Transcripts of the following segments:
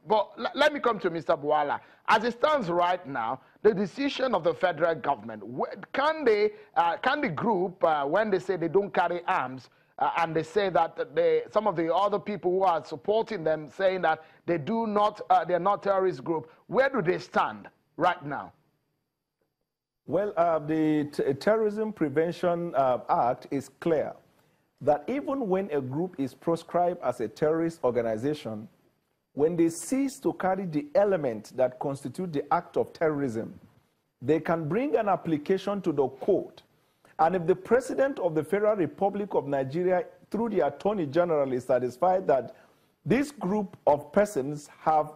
But let me come to Mr. Bwala. As it stands right now, the decision of the federal government, can the group, when they say they don't carry arms, and they say that some of the other people who are supporting them saying that they're not terrorist group, where do they stand right now? Well, the Terrorism Prevention Act is clear that even when a group is proscribed as a terrorist organization, when they cease to carry the elements that constitute the act of terrorism, they can bring an application to the court. And if the President of the Federal Republic of Nigeria, through the Attorney General, is satisfied that this group of persons have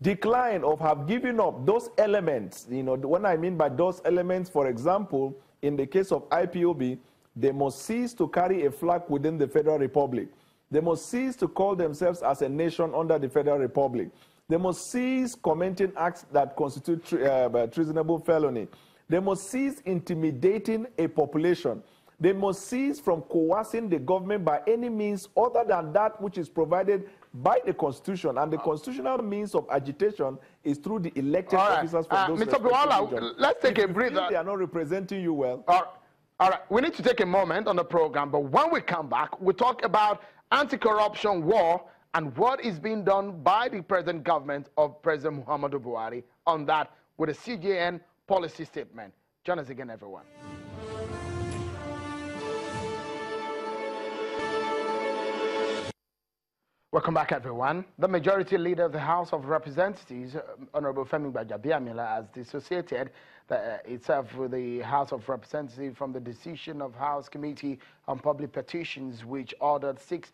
declined or have given up those elements, what I mean by those elements, for example, in the case of IPOB, they must cease to carry a flag within the Federal Republic. They must cease to call themselves as a nation under the Federal Republic. They must cease commenting acts that constitute treasonable felony. They must cease intimidating a population. They must cease from coercing the government by any means other than that which is provided by the Constitution. And the constitutional means of agitation is through the elected officers from those Mr. Bwala, let's take a breather. They are not representing you well. All right, we need to take a moment on the program, but when we come back, we'll talk about anti-corruption war and what is being done by the present government of President Muhammadu Buhari on that with a CJN policy statement. Join us again, everyone. Welcome back, everyone. The majority leader of the House of Representatives, Honorable Femi Gbajabiamila, has dissociated itself with the House of Representatives from the decision of House Committee on Public Petitions, which ordered 6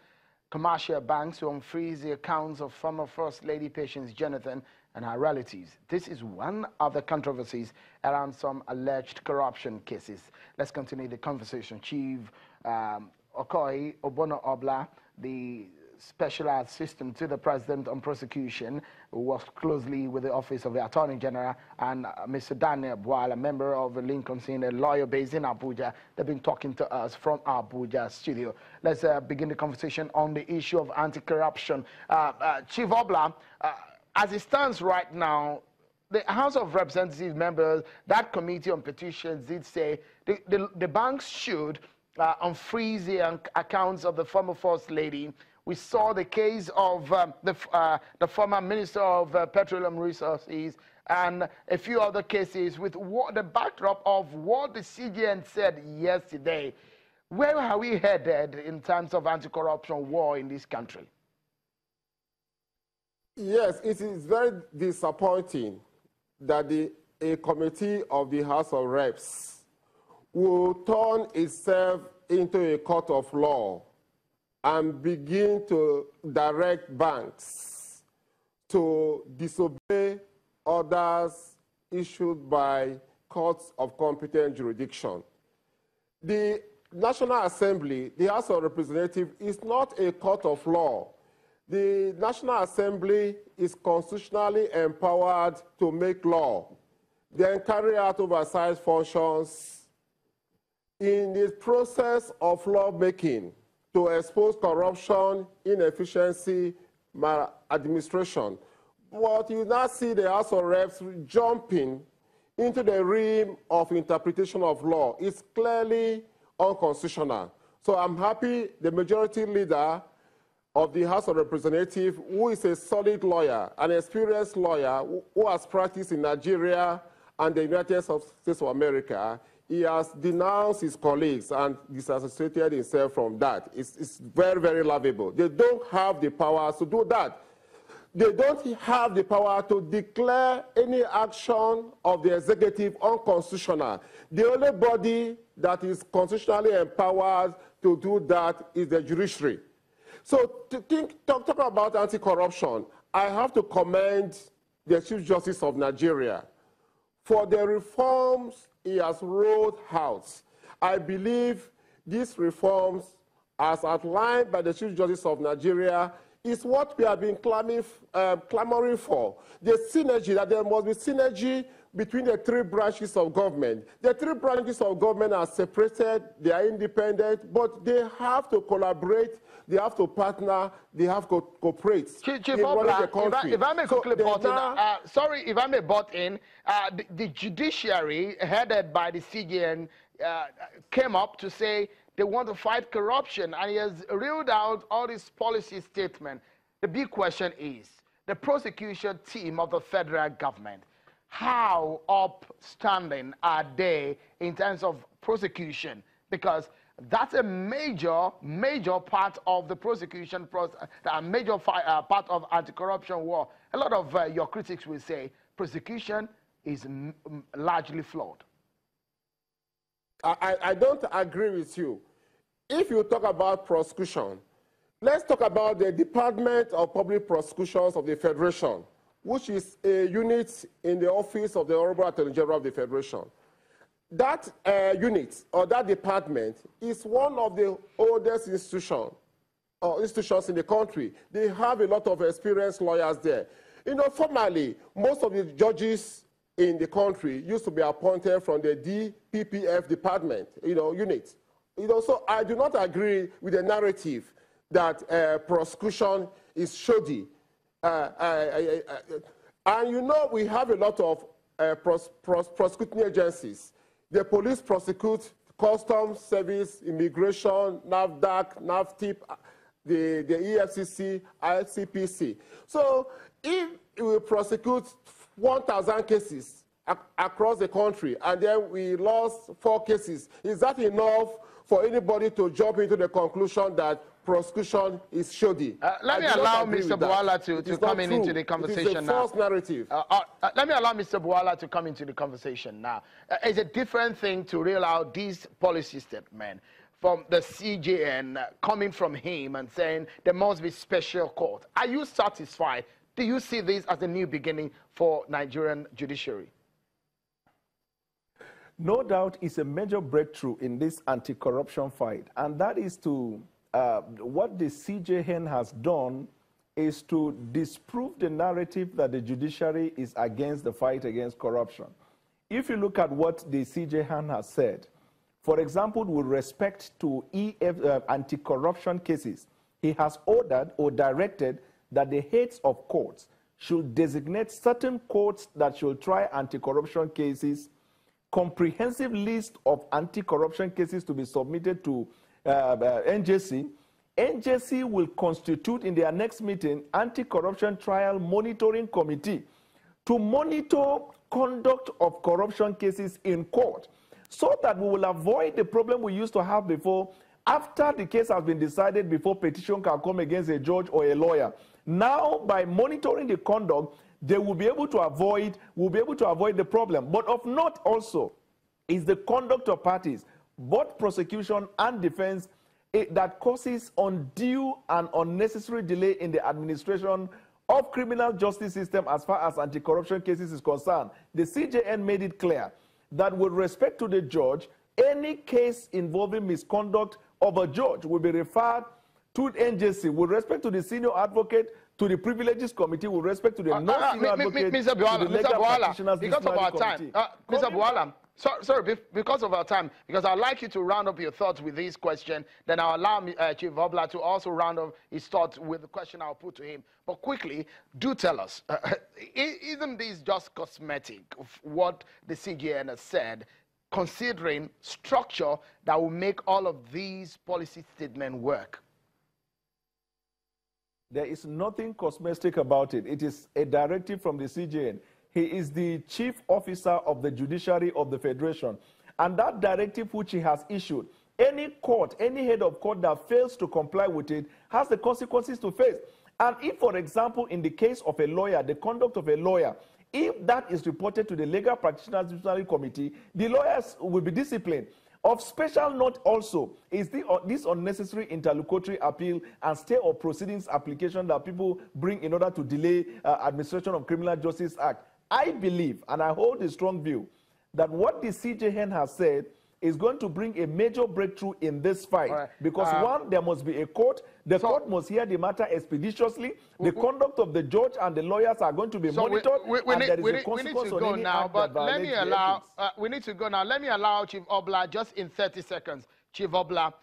commercial banks to unfreeze the accounts of former First Lady Patience Jonathan and her relatives. This is one of the controversies around some alleged corruption cases. Let's continue the conversation. Chief Okoi Obono-Obla, the Special Assistant to the President on Prosecution, who works closely with the Office of the Attorney General, and Mr. Daniel Bwala, a member of the Lincoln Scene, a lawyer based in Abuja. They've been talking to us from Abuja studio. Let's begin the conversation on the issue of anti-corruption. Chief Obla, as it stands right now, the House of Representatives members, that committee on petitions did say the banks should unfreeze the accounts of the former First Lady. We saw the case of the former Minister of Petroleum Resources and a few other cases with the backdrop of what the CJN said yesterday. Where are we headed in terms of anti-corruption war in this country? Yes, it is very disappointing that a committee of the House of Reps will turn itself into a court of law and begin to direct banks to disobey orders issued by courts of competent jurisdiction. The National Assembly, the House of Representatives, is not a court of law. The National Assembly is constitutionally empowered to make law, then carry out oversight functions in the process of lawmaking to expose corruption, inefficiency, maladministration. But you now see the House of Reps jumping into the realm of interpretation of law. It's clearly unconstitutional. So I'm happy the majority leader of the House of Representatives, who is a solid lawyer, an experienced lawyer, who has practiced in Nigeria and the United States of America, he has denounced his colleagues and disassociated himself from that. It's very, very laughable. They don't have the power to do that. They don't have the power to declare any action of the executive unconstitutional. The only body that is constitutionally empowered to do that is the judiciary. So to talk about anti-corruption, I have to commend the Chief Justice of Nigeria for the reforms he has rolled out. I believe these reforms, as outlined by the Chief Justice of Nigeria, is what we have been clamoring for. The synergy, that there must be synergy between the three branches of government. The three branches of government are separated, they are independent, but they have to collaborate, they have to partner, they have to cooperate Chief in running the Obla, country. if I may quickly butt in, sorry if I may butt in, the judiciary headed by the CJN came up to say they want to fight corruption, and he has reeled out all these policy statements. The big question is, the prosecution team of the federal government, how upstanding are they in terms of prosecution? Because that's a major part of the prosecution process, a major part of anti-corruption war. A lot of your critics will say prosecution is largely flawed. I don't agree with you. If you talk about prosecution, let's talk about the Department of Public Prosecutions of the Federation, which is a unit in the office of the Honorable Attorney General of the Federation. That unit or that department is one of the oldest institutions in the country. They have a lot of experienced lawyers there. You know, formerly, most of the judges in the country used to be appointed from the DPPF department, unit. So I do not agree with the narrative that prosecution is shoddy. And we have a lot of prosecuting agencies. The police prosecute, Customs Service, Immigration, NAFDAC, NAFTIP, the EFCC, ICPC. So if we prosecute 1,000 cases across the country and then we lost 4 cases, is that enough for anybody to jump into the conclusion that prosecution is shoddy? Let me allow Mr. Bwala to come into the conversation now. It is a false narrative. Let me allow Mr. Bwala to come into the conversation now. It's a different thing to reel out these policy statements from the CJN coming from him and saying there must be special court. Are you satisfied? Do you see this as a new beginning for Nigerian judiciary? No doubt it's a major breakthrough in this anti-corruption fight, and that is to what the CJN has done is to disprove the narrative that the judiciary is against the fight against corruption. If you look at what the CJN has said, for example, with respect to anti-corruption cases, he has ordered or directed that the heads of courts should designate certain courts that should try anti-corruption cases, comprehensive list of anti-corruption cases to be submitted to NJC. NJC will constitute in their next meeting anti-corruption trial monitoring committee to monitor conduct of corruption cases in court, so that we will avoid the problem we used to have before. After the case has been decided, before petition can come against a judge or a lawyer. Now, by monitoring the conduct, they will be able to avoid the problem. But of note also is the conduct of parties, both prosecution and defense, that causes undue and unnecessary delay in the administration of criminal justice system as far as anti-corruption cases is concerned. The CJN made it clear that with respect to the judge, any case involving misconduct of a judge will be referred to NJC. With respect to the senior advocate, to the privileges committee, with respect to the non-senior advocate, Mr. Bwala, to the legal practitioners, because of our time, Mr. Bwala, sorry, because of our time, because I'd like you to round up your thoughts with this question, then I'll allow Chief Obla to also round up his thoughts with the question I'll put to him. But quickly, do tell us, isn't this just cosmetic of what the CJN has said, considering structure that will make all of these policy statements work? There is nothing cosmetic about it. It is a directive from the CJN. He is the chief officer of the judiciary of the Federation. And that directive which he has issued, any court, any head of court that fails to comply with it has the consequences to face. And if, for example, in the case of a lawyer, the conduct of a lawyer, if that is reported to the Legal Practitioners Disciplinary Committee, the lawyers will be disciplined. Of special note also is this unnecessary interlocutory appeal and stay of proceedings application that people bring in order to delay administration of Criminal Justice Act. I believe, and I hold a strong view, that what the CJN has said is going to bring a major breakthrough in this fight. Right. Because one, there must be a court. The court must hear the matter expeditiously. The conduct of the judge and the lawyers are going to be monitored. And there is a consequence on any act that violates the ethics. We need to go now. Let me allow Chief Obla just in 30 seconds. Chief Obla,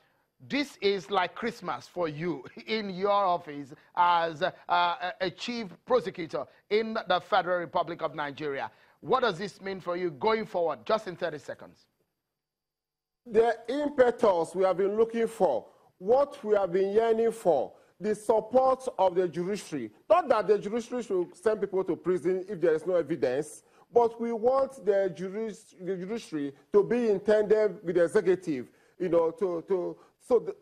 this is like Christmas for you in your office as a chief prosecutor in the Federal Republic of Nigeria. What does this mean for you going forward, just in 30 seconds? The impetus we have been looking for, what we have been yearning for, the support of the judiciary. Not that the judiciary should send people to prison if there is no evidence, but we want the judiciary to be in tandem with the executive. You know,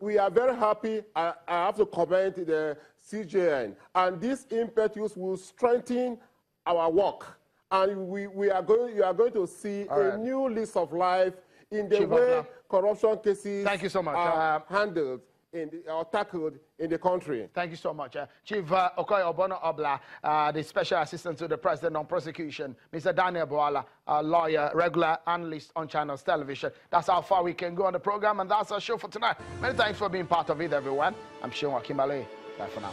we are very happy. I have to commend the CJN, and this impetus will strengthen our work, and you are going to see a new lease of life in the way corruption cases are handled or tackled in the country. Thank you so much. Chief Okoi Obono-Obla, the Special Assistant to the President on Prosecution, Mr. Daniel Boala, a lawyer, regular analyst on Channels Television. That's how far we can go on the program, and that's our show for tonight. Many thanks for being part of it, everyone. I'm Sean Wakimale. Bye for now.